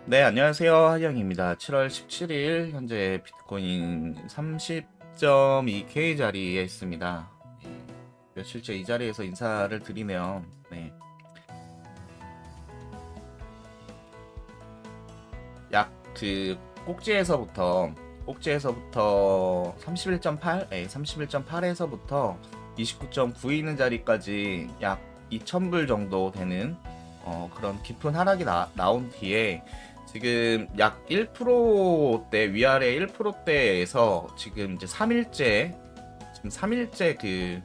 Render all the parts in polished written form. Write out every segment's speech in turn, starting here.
네, 안녕하세요. 하영입니다. 7월 17일 현재 비트코인 30.2K 자리에 있습니다. 며칠째 이 자리에서 인사를 드리네요. 네. 약 그 꼭지에서부터 31.8, 31.8에서부터 29.9 있는 자리까지 약 2,000불 정도 되는 그런 깊은 하락이 나온 뒤에 지금 약 1%대 위아래 1%대에서 지금 이제 3일째 그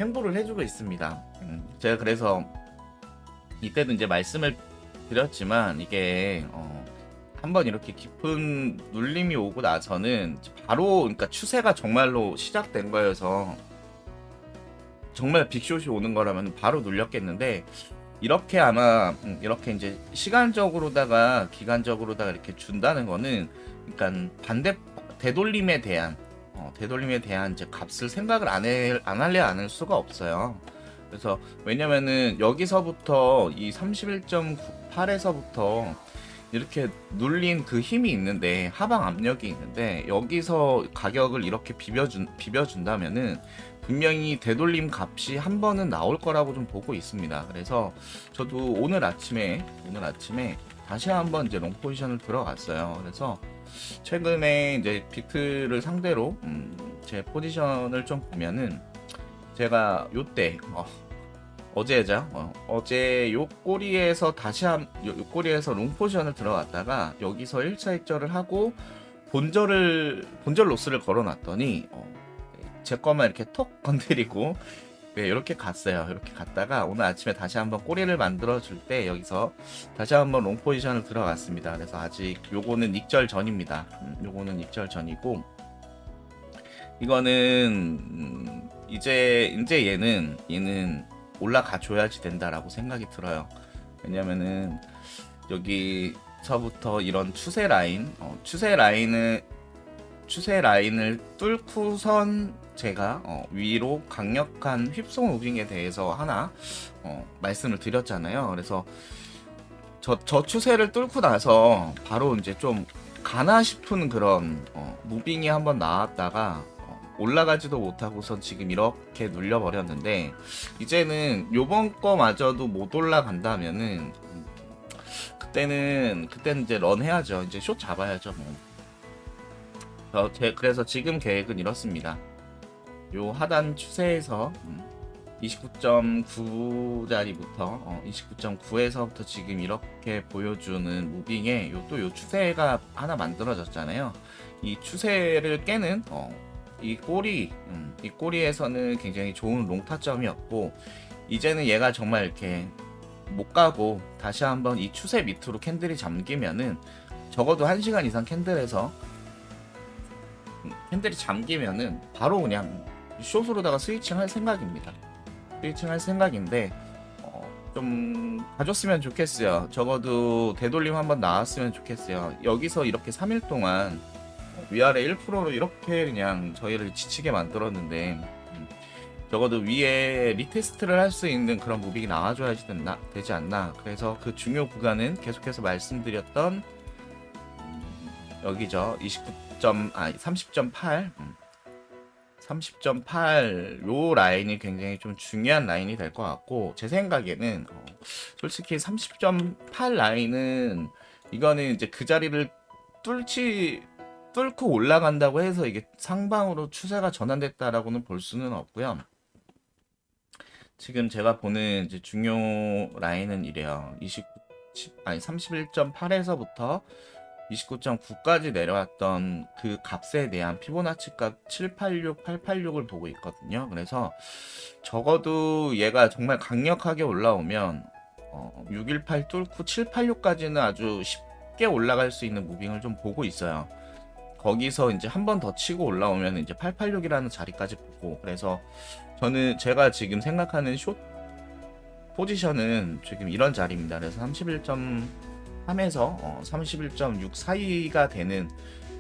횡보를 해주고 있습니다. 제가 그래서 이때도 이제 말씀을 드렸지만 이게 한번 이렇게 깊은 눌림이 오고 나서는 바로 그러니까 추세가 정말로 시작된 거여서 정말 빅숏이 오는 거라면 바로 눌렸겠는데 이렇게 아마 이렇게 이제 시간적으로다가 기간적으로다가 이렇게 준다는 거는 그러니까 반대 되돌림에 대한 이제 값을 생각을 안 할래 안 할 수가 없어요. 그래서 왜냐면은 여기서부터 이 31.98에서부터 이렇게 눌린 그 힘이 있는데 하방 압력이 있는데 여기서 가격을 이렇게 비벼준다면은 분명히 되돌림 값이 한 번은 나올 거라고 좀 보고 있습니다. 그래서 저도 오늘 아침에 다시 한번 이제 롱 포지션을 들어갔어요. 그래서 최근에 이제 비트를 상대로 제 포지션을 좀 보면은 제가 요때 어제죠. 어제 요 꼬리에서 요 꼬리에서 롱 포지션을 들어갔다가 여기서 1차 익절을 하고 본절 로스를 걸어놨더니 제 것만 이렇게 톡 건드리고 네, 이렇게 갔어요. 이렇게 갔다가 오늘 아침에 다시 한번 꼬리를 만들어 줄 때 여기서 다시 한번 롱 포지션을 들어갔습니다. 그래서 아직 요거는 익절 전입니다. 요거는 익절 전이고 이거는 이제 얘는 올라가 줘야지 된다라고 생각이 들어요. 왜냐면은 여기서부터 이런 추세 라인을 뚫고선 제가 위로 강력한 휩송 무빙에 대해서 하나 말씀을 드렸잖아요. 그래서 저 추세를 뚫고 나서 바로 이제 좀 가나 싶은 그런 무빙이 한번 나왔다가 올라가지도 못하고선 지금 이렇게 눌려버렸는데 이제는 요번 거마저도 못 올라간다면은 그때는 이제 런 해야죠. 이제 숏 잡아야죠. 뭐. 그래서 지금 계획은 이렇습니다. 요 하단 추세에서 29.9자리부터 29.9에서부터 지금 이렇게 보여주는 무빙에 요 추세가 하나 만들어졌잖아요. 이 추세를 깨는 이 꼬리에서는 굉장히 좋은 롱 타점이었고 이제는 얘가 정말 이렇게 못 가고 다시 한번 이 추세 밑으로 캔들이 잠기면은 적어도 1시간 이상 캔들이 잠기면은 바로 그냥 숏으로다가 스위칭 할 생각입니다. 스위칭 할 생각인데 좀 가줬으면 좋겠어요. 적어도 되돌림 한번 나왔으면 좋겠어요. 여기서 이렇게 3일 동안 위아래 1%로 이렇게 그냥 저희를 지치게 만들었는데 적어도 위에 리테스트를 할 수 있는 그런 무빙이 나와줘야지 되지 않나. 그래서 그 중요 구간은 계속해서 말씀드렸던 여기죠. 30.8 30.8 요 라인이 굉장히 좀 중요한 라인이 될 것 같고 제 생각에는 솔직히 30.8 라인은 이거는 이제 그 자리를 뚫고 올라간다고 해서 이게 상방으로 추세가 전환됐다라고는 볼 수는 없고요. 지금 제가 보는 이제 중요 라인은 이래요. 31.8에서부터 29.9까지 내려왔던 그 값에 대한 피보나치 값 786, 886을 보고 있거든요. 그래서 적어도 얘가 정말 강력하게 올라오면 618 뚫고 786까지는 아주 쉽게 올라갈 수 있는 무빙을 좀 보고 있어요. 거기서 이제 한 번 더 치고 올라오면 이제 886이라는 자리까지 보고 그래서 제가 지금 생각하는 숏 포지션은 지금 이런 자리입니다. 그래서 31.3에서 31.6 사이가 되는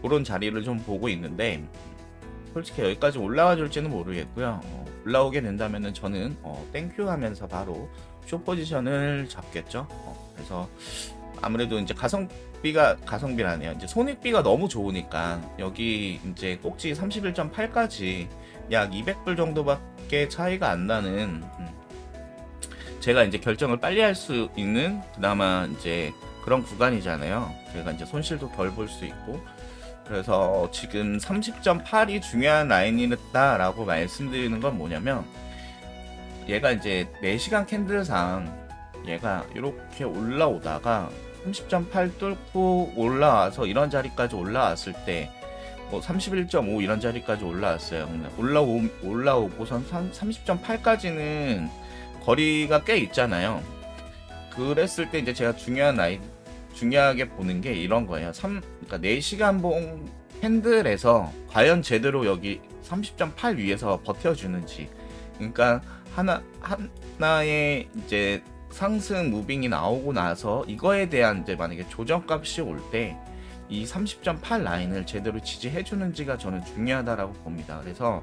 그런 자리를 좀 보고 있는데 솔직히 여기까지 올라와 줄지는 모르겠고요. 올라오게 된다면은 저는 땡큐 하면서 바로 숏 포지션을 잡겠죠. 그래서 아무래도 이제 가성비라네요. 이제 손익비가 너무 좋으니까 여기 이제 꼭지 31.8까지 약 200불 정도밖에 차이가 안 나는 제가 이제 결정을 빨리 할 수 있는 그나마 이제 그런 구간이잖아요. 제가 이제 손실도 덜 볼 수 있고 그래서 지금 30.8이 중요한 라인이다라고 말씀드리는 건 뭐냐면 얘가 이제 4시간 캔들상 얘가 이렇게 올라오다가 30.8 뚫고 올라와서 이런 자리까지 올라왔을 때 뭐 31.5 이런 자리까지 올라왔어요. 올라오고선 30.8까지는 거리가 꽤 있잖아요. 그랬을 때 이제 제가 중요하게 보는 게 이런 거예요. 그러니까 4시간 봉 캔들에서 과연 제대로 여기 30.8 위에서 버텨주는지. 그러니까 하나의 이제 상승 무빙이 나오고 나서 이거에 대한 이제 만약에 조정값이 올 때 이 30.8 라인을 제대로 지지해주는지가 저는 중요하다라고 봅니다. 그래서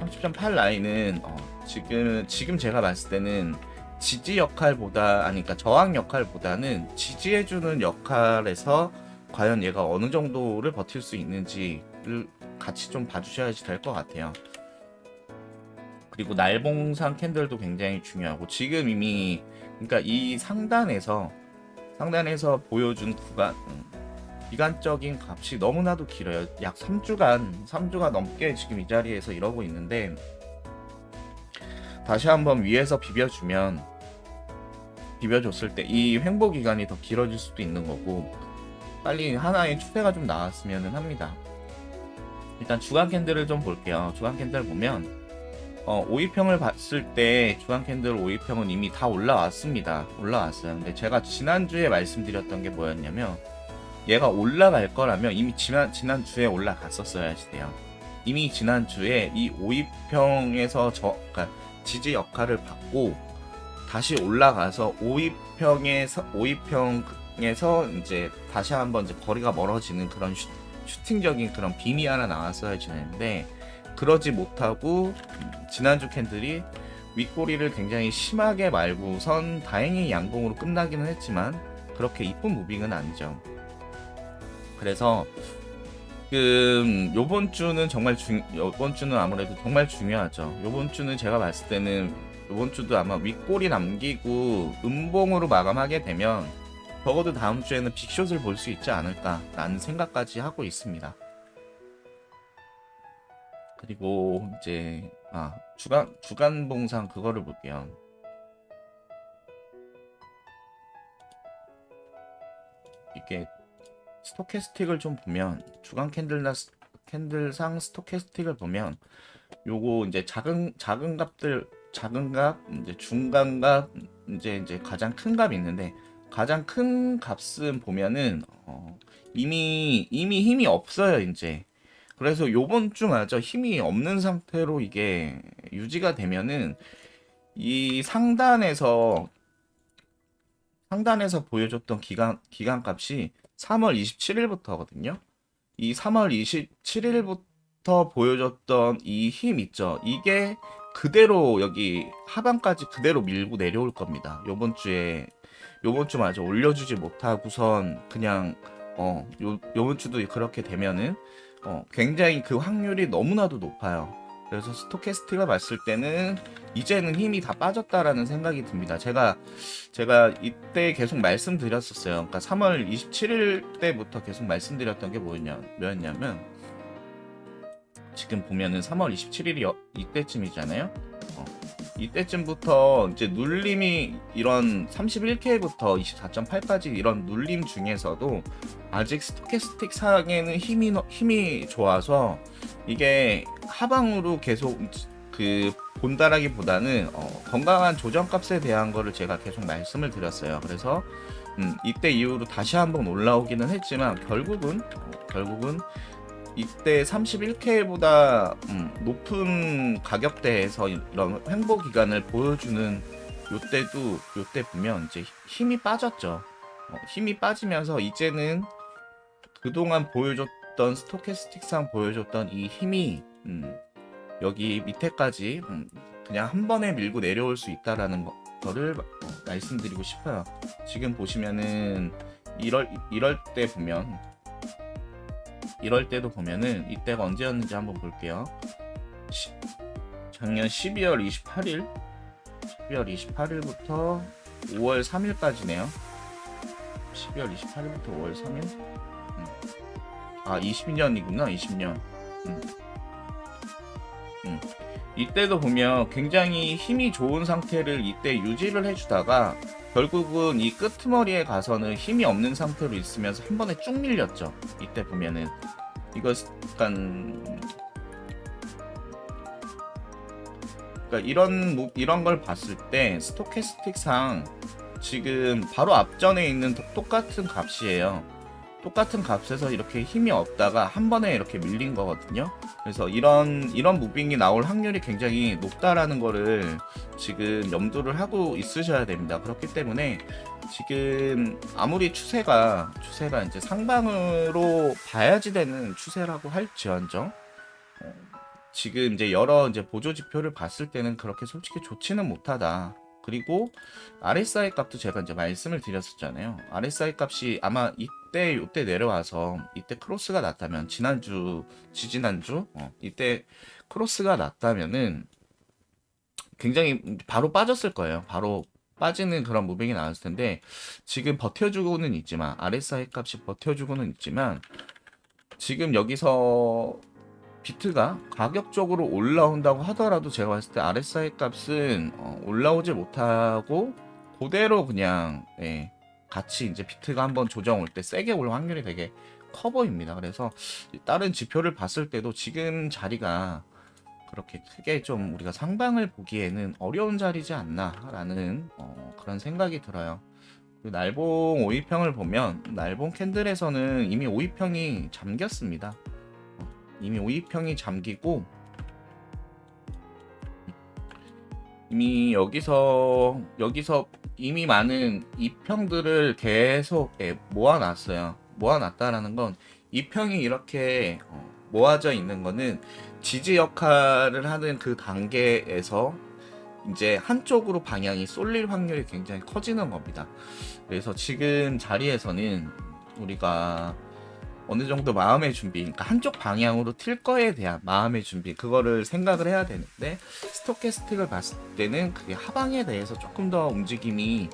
30.8 라인은 지금 제가 봤을 때는 지지 역할보다 그러니까 저항 역할보다는 지지해주는 역할에서 과연 얘가 어느 정도를 버틸 수 있는지를 같이 좀 봐주셔야지 될 것 같아요. 그리고 날봉상 캔들도 굉장히 중요하고 지금 이미 그러니까 이 상단에서 보여준 구간 기간적인 값이 너무나도 길어요. 약 3주가 넘게 지금 이 자리에서 이러고 있는데 다시 한번 위에서 비벼줬을 때 이 횡보 기간이 더 길어질 수도 있는 거고 빨리 하나의 추세가 좀 나왔으면 합니다. 일단 주간 캔들을 좀 볼게요. 주간 캔들 보면 5위평을 봤을 때 주간 캔들 5위평은 이미 다 올라왔습니다. 올라왔어요. 근데 제가 지난주에 말씀드렸던 게 뭐였냐면 얘가 올라갈 거라면 이미 지난주에 올라갔었어야지 돼요. 이미 지난주에 이 5위평에서 그러니까 지지 역할을 받고 다시 올라가서 5위평에서 이제 다시 한번 이제 거리가 멀어지는 그런 슈팅적인 그런 빔이 하나 나왔어야 되는데 그러지 못하고 지난주 캔들이 윗꼬리를 굉장히 심하게 말고선 다행히 양봉으로 끝나기는 했지만 그렇게 이쁜 무빙은 아니죠. 그래서 요번 주는 아무래도 정말 중요하죠. 요번 주는 제가 봤을 때는 요번 주도 아마 윗꼬리 남기고 음봉으로 마감하게 되면 적어도 다음 주에는 빅숏을 볼 수 있지 않을까라는 생각까지 하고 있습니다. 그리고 이제 주간 봉상 그거를 볼게요. 이게 스토캐스틱을 좀 보면 주간 캔들상 스토캐스틱을 보면 요거 이제 작은 값 이제 중간 값 이제 가장 큰 값이 있는데 가장 큰 값은 보면은 이미 힘이 없어요 이제. 그래서 요번 주마저 힘이 없는 상태로 이게 유지가 되면은 이 상단에서 보여줬던 기간 값이 3월 27일부터거든요. 이 3월 27일부터 보여줬던 이 힘 있죠. 이게 그대로 여기 하반까지 그대로 밀고 내려올 겁니다. 요번 주마저 올려주지 못하고선 그냥 요번 주도 그렇게 되면은 굉장히 그 확률이 너무나도 높아요. 그래서 스토캐스틱을 봤을 때는 이제는 힘이 다 빠졌다라는 생각이 듭니다. 제가 이때 계속 말씀드렸었어요. 그러니까 3월 27일 때부터 계속 말씀드렸던 게 뭐였냐면 지금 보면은 3월 27일이 이때쯤이잖아요. 이때쯤부터 이제 눌림이 이런 31K부터 24.8까지 이런 눌림 중에서도 아직 스토캐스틱 상에는 힘이 좋아서 이게 하방으로 계속 본다라기보다는 건강한 조정값에 대한 거를 제가 계속 말씀을 드렸어요. 그래서 이때 이후로 다시 한번 올라오기는 했지만 결국은 이때 31K보다 높은 가격대에서 이런 횡보 기간을 보여주는 요때 보면 이제 힘이 빠졌죠. 힘이 빠지면서 이제는 그동안 보여줬던 스토캐스틱상 보여줬던 이 힘이 여기 밑에까지 그냥 한 번에 밀고 내려올 수 있다라는 거를 말씀드리고 싶어요. 지금 보시면은 이럴 때도 보면은 이때가 언제였는지 한번 볼게요. 작년 12월 28일부터 5월 3일까지네요. 12월 28일부터 5월 3일? 아, 20년이구나, 20년. 음, 음. 이때도 보면 굉장히 힘이 좋은 상태를 이때 유지를 해주다가 결국은 이 끄트머리에 가서는 힘이 없는 상태로 있으면서 한 번에 쭉 밀렸죠. 이때 보면은 이거 약간 그러니까 이런 걸 봤을 때 스토캐스틱상 지금 바로 앞전에 있는 똑같은 값이에요. 똑같은 값에서 이렇게 힘이 없다가 한 번에 이렇게 밀린 거거든요. 그래서 이런 무빙이 나올 확률이 굉장히 높다라는 거를 지금 염두를 하고 있으셔야 됩니다. 그렇기 때문에 지금 아무리 추세가 이제 상방으로 봐야지 되는 추세라고 할지언정 지금 이제 여러 이제 보조 지표를 봤을 때는 그렇게 솔직히 좋지는 못하다. 그리고 RSI 값도 제가 이제 말씀을 드렸었잖아요. RSI 값이 아마 요때 내려와서 이때 크로스가 났다면 지지난주 이때 크로스가 났다면은 굉장히 바로 빠졌을 거예요. 바로 빠지는 그런 무빙이 나왔을 텐데 지금 버텨주고는 있지만 RSI 값이 버텨주고는 있지만 지금 여기서 비트가 가격적으로 올라온다고 하더라도 제가 봤을 때 RSI 값은 올라오지 못하고 그대로 그냥 같이 이제 비트가 한번 조정 올 때 세게 올 확률이 되게 커 보입니다. 그래서 다른 지표를 봤을 때도 지금 자리가 그렇게 크게 좀 우리가 상방을 보기에는 어려운 자리지 않나라는 그런 생각이 들어요. 그 날봉 5위평을 보면 날봉 캔들에서는 이미 5위평이 잠겼습니다. 이미 5위평이 잠기고 이미 여기서 이미 많은 2평들을 계속 모아놨어요. 모아놨다라는 건 2평이 이렇게 모아져 있는 거는 지지 역할을 하는 그 단계에서 이제 한쪽으로 방향이 쏠릴 확률이 굉장히 커지는 겁니다. 그래서 지금 자리에서는 우리가 어느 정도 마음의 준비, 그러니까 한쪽 방향으로 튈 거에 대한 마음의 준비, 그거를 생각을 해야 되는데, 스토캐스틱을 봤을 때는 그게 하방에 대해서 조금 더 움직임이,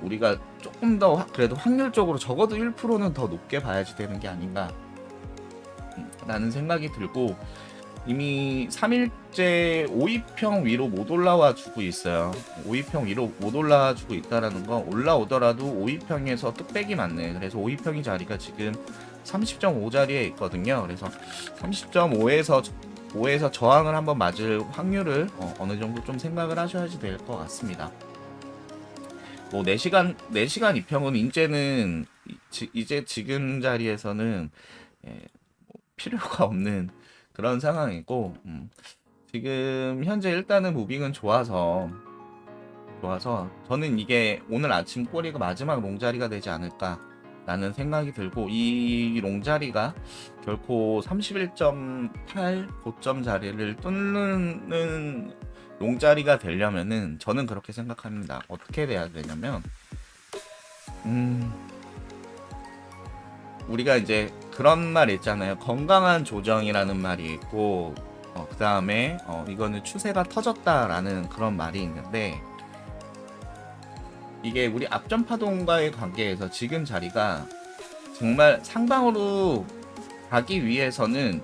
우리가 조금 더 그래도 확률적으로 적어도 1%는 더 높게 봐야지 되는 게 아닌가, 라는 생각이 들고, 이미 3일째 5위평 위로 못 올라와 주고 있어요. 5위평 위로 못 올라와 주고 있다라는 건 올라오더라도 5위평에서 뚝배기 맞네. 그래서 5위평이 자리가 지금 30.5 자리에 있거든요. 그래서 30.5에서 저항을 한번 맞을 확률을 어느 정도 좀 생각을 하셔야지 될 것 같습니다. 뭐 4시간 2평은 이제 지금 자리에서는 필요가 없는 그런 상황이고 지금 현재 일단은 무빙은 좋아서 저는 이게 오늘 아침 꼬리가 마지막 롱자리가 되지 않을까 라는 생각이 들고 이 롱자리가 결코 31.8 고점 자리를 뚫는 롱자리가 되려면은 저는 그렇게 생각합니다. 어떻게 돼야 되냐면 우리가 이제 그런 말 있잖아요. 건강한 조정이라는 말이 있고 그 다음에 이거는 추세가 터졌다라는 그런 말이 있는데 이게 우리 앞전 파동과의 관계에서 지금 자리가 정말 상방으로 가기 위해서는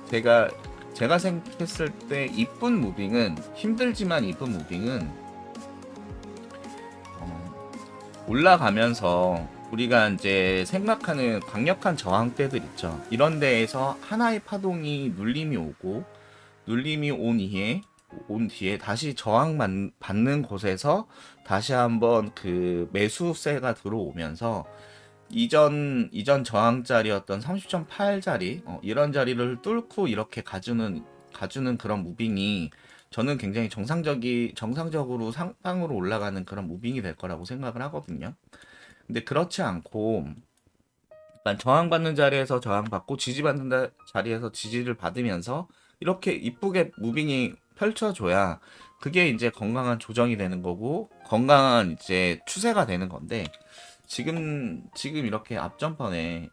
제가 생각했을 때 이쁜 무빙은 힘들지만 이쁜 무빙은 올라가면서 우리가 이제 생각하는 강력한 저항대들 있죠. 이런 데에서 하나의 파동이 눌림이 온 뒤에 다시 받는 곳에서 다시 한번 그 매수세가 들어오면서 이전 저항자리였던 30.8자리 이런 자리를 뚫고 이렇게 가주는 그런 무빙이 저는 굉장히 정상적으로 상방으로 올라가는 그런 무빙이 될 거라고 생각을 하거든요. 근데 그렇지 않고 일단 저항받는 자리에서 저항받고 지지받는 자리에서 지지를 받으면서 이렇게 이쁘게 무빙이 펼쳐줘야 그게 이제 건강한 조정이 되는 거고 건강한 이제 추세가 되는 건데 지금 이렇게 앞전판에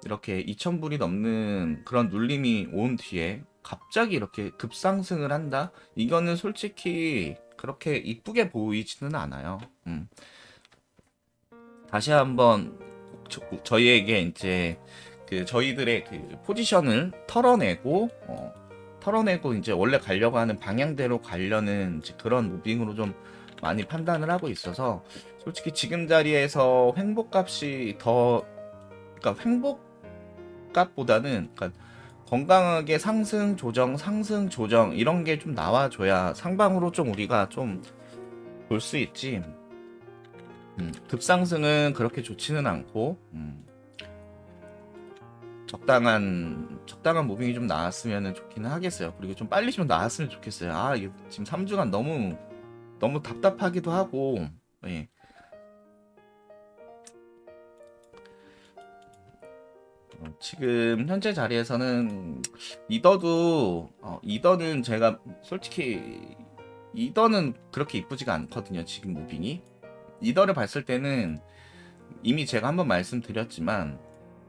이렇게 2,000불이 넘는 그런 눌림이 온 뒤에 갑자기 이렇게 급상승을 한다? 이거는 솔직히 그렇게 이쁘게 보이지는 않아요. 다시 한번 저희에게 이제 그 저희들의 그 포지션을 털어내고 이제 원래 가려고 하는 방향대로 가려는 이제 그런 무빙으로 좀 많이 판단을 하고 있어서 솔직히 지금 자리에서 횡보값이 더 그러니까 횡보값보다는 그러니까 건강하게 상승 조정 이런 게 좀 나와줘야 상방으로 좀 우리가 좀 볼 수 있지. 급상승은 그렇게 좋지는 않고 적당한 무빙이 좀 나왔으면 좋기는 하겠어요. 그리고 좀 빨리 좀 나왔으면 좋겠어요. 아, 이게 지금 3주간 너무 답답하기도 하고. 예. 지금 현재 자리에서는 이더는 제가 솔직히 이더는 그렇게 이쁘지가 않거든요. 지금 무빙이 이더를 봤을 때는 이미 제가 한번 말씀드렸지만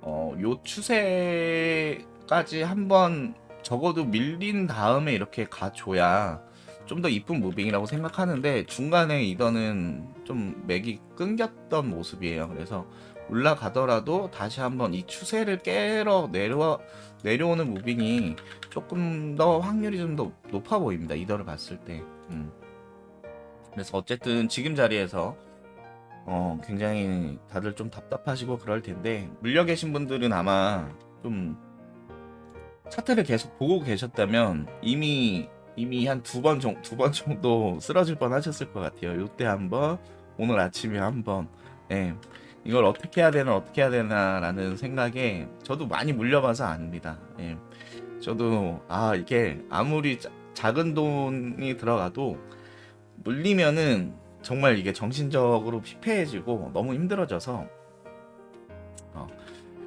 요 추세까지 한번 적어도 밀린 다음에 이렇게 가줘야 좀 더 이쁜 무빙이라고 생각하는데 중간에 이더는 좀 맥이 끊겼던 모습이에요. 그래서 올라가더라도 다시 한번 이 추세를 깨러 내려오는 무빙이 조금 더 확률이 좀 더 높아 보입니다. 이더를 봤을 때. 그래서 어쨌든 지금 자리에서 굉장히 다들 좀 답답하시고 그럴 텐데 물려 계신 분들은 아마 좀 차트를 계속 보고 계셨다면 이미 한 두 번 정도 쓰러질 뻔 하셨을 것 같아요. 요때 한번 오늘 아침에 한번 예. 이걸 어떻게 해야 되나라는 생각에 저도 많이 물려봐서 압니다. 예. 저도 이게 아무리 작은 돈이 들어가도 물리면은 정말 이게 정신적으로 피폐해지고 너무 힘들어져서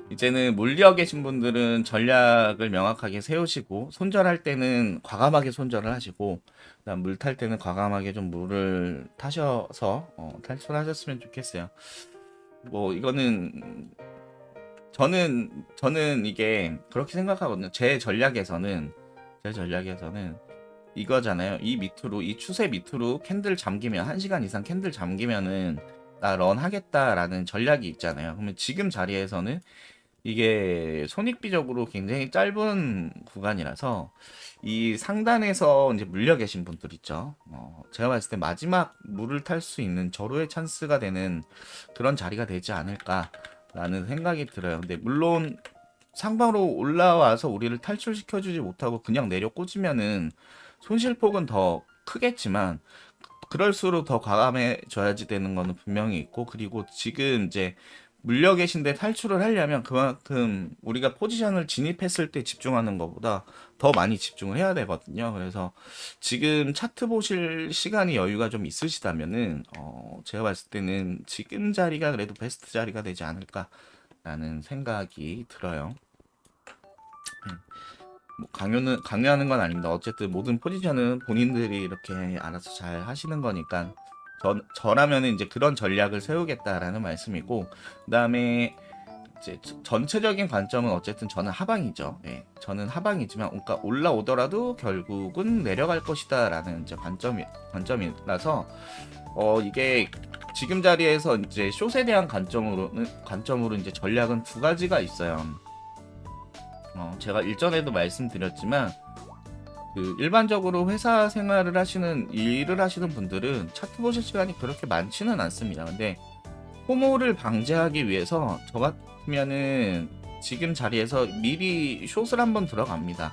이제는 물려 계신 분들은 전략을 명확하게 세우시고 손절할 때는 과감하게 손절을 하시고 그다음 물 탈 때는 과감하게 좀 물을 타셔서 탈출하셨으면 좋겠어요. 뭐 이거는 저는 이게 그렇게 생각하거든요. 제 전략에서는 이거잖아요. 이 추세 밑으로 캔들 잠기면 1시간 이상 캔들 잠기면은 나 런 하겠다라는 전략이 있잖아요. 그러면 지금 자리에서는 이게 손익비적으로 굉장히 짧은 구간이라서 이 상단에서 이제 물려 계신 분들 있죠. 제가 봤을 때 마지막 물을 탈 수 있는 절호의 찬스가 되는 그런 자리가 되지 않을까라는 생각이 들어요. 근데 물론 상방으로 올라와서 우리를 탈출시켜주지 못하고 그냥 내려 꽂으면은 손실폭은 더 크겠지만 그럴수록 더 과감해져야지 되는 거는 분명히 있고 그리고 지금 이제 물려 계신데 탈출을 하려면 그만큼 우리가 포지션을 진입했을 때 집중하는 것보다 더 많이 집중을 해야 되거든요. 그래서 지금 차트 보실 시간이 여유가 좀 있으시다면은 제가 봤을 때는 지금 자리가 그래도 베스트 자리가 되지 않을까라는 생각이 들어요. 뭐 강요하는 건 아닙니다. 어쨌든 모든 포지션은 본인들이 이렇게 알아서 잘 하시는 거니까 저라면은 이제 그런 전략을 세우겠다라는 말씀이고 그다음에 이제 전체적인 관점은 어쨌든 저는 하방이죠. 예, 저는 하방이지만 그러니까 올라오더라도 결국은 내려갈 것이다라는 이제 관점이라서 이게 지금 자리에서 이제 숏에 대한 관점으로 이제 전략은 두 가지가 있어요. 제가 일전에도 말씀드렸지만 그 일반적으로 회사 생활을 하시는 일을 하시는 분들은 차트 보실 시간이 그렇게 많지는 않습니다. 근데 포모를 방지하기 위해서 저 같으면은 지금 자리에서 미리 숏을 한번 들어갑니다.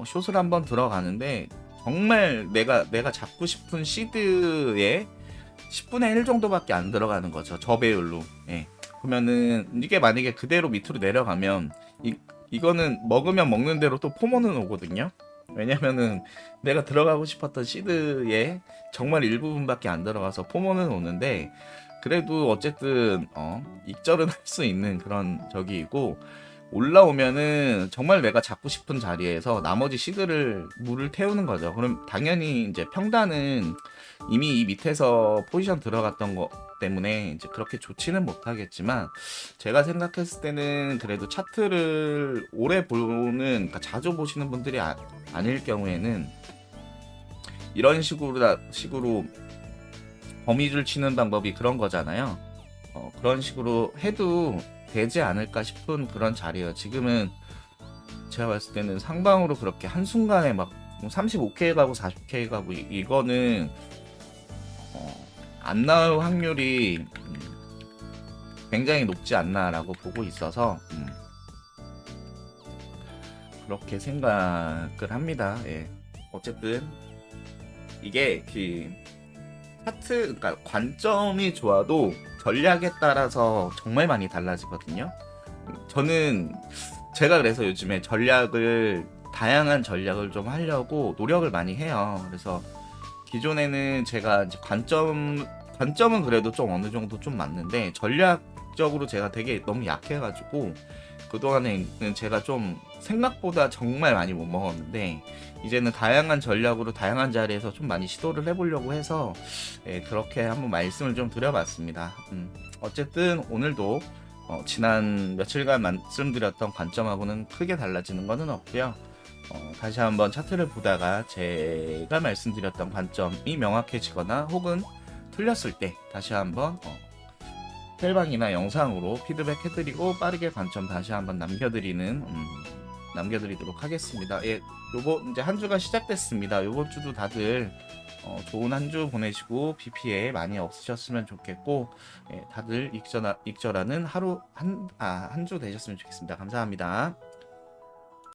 숏을 한번 들어가는데 정말 내가 잡고 싶은 시드에 10분의 1 정도밖에 안 들어가는 거죠. 저배율로. 예. 그러면은 이게 만약에 그대로 밑으로 내려가면 이거는 먹으면 먹는 대로 또 포모는 오거든요. 왜냐면은 내가 들어가고 싶었던 시드에 정말 일부분밖에 안 들어가서 포모는 오는데 그래도 어쨌든 익절은 할 수 있는 그런 적이고 올라오면은 정말 내가 잡고 싶은 자리에서 나머지 시드를 물을 태우는 거죠. 그럼 당연히 이제 평단은 이미 이 밑에서 포지션 들어갔던 거 때문에 이제 그렇게 좋지는 못하겠지만, 제가 생각했을 때는 그래도 차트를 오래 보는, 그러니까 자주 보시는 분들이 아닐 경우에는 이런 식으로 거미줄 치는 방법이 그런 거잖아요. 그런 식으로 해도 되지 않을까 싶은 그런 자리예요. 지금은 제가 봤을 때는 상방으로 그렇게 한순간에 막 35K 가고 40K 가고 이거는 안 나올 확률이 굉장히 높지 않나라고 보고 있어서 그렇게 생각을 합니다. 예. 어쨌든 이게 그 차트, 그러니까 관점이 좋아도 전략에 따라서 정말 많이 달라지거든요. 저는 제가 그래서 요즘에 다양한 전략을 좀 하려고 노력을 많이 해요. 그래서 기존에는 제가 이제 관점은 그래도 좀 어느 정도 좀 맞는데, 전략적으로 제가 되게 너무 약해가지고 그동안에는 제가 좀 생각보다 정말 많이 못 먹었는데, 이제는 다양한 전략으로 다양한 자리에서 좀 많이 시도를 해보려고 해서 그렇게 한번 말씀을 좀 드려봤습니다. 어쨌든 오늘도 지난 며칠간 말씀드렸던 관점하고는 크게 달라지는 것은 없고요. 다시 한번 차트를 보다가 제가 말씀드렸던 관점이 명확해지거나 혹은 틀렸을 때 다시 한번 텔방이나 영상으로 피드백 해드리고 빠르게 관점 다시 한번 남겨드리도록 하겠습니다. 예, 이제 한 주가 시작됐습니다. 요번 주도 다들 좋은 한 주 보내시고 비 피해 많이 없으셨으면 좋겠고, 다들 익절하는 한 주 되셨으면 좋겠습니다. 감사합니다.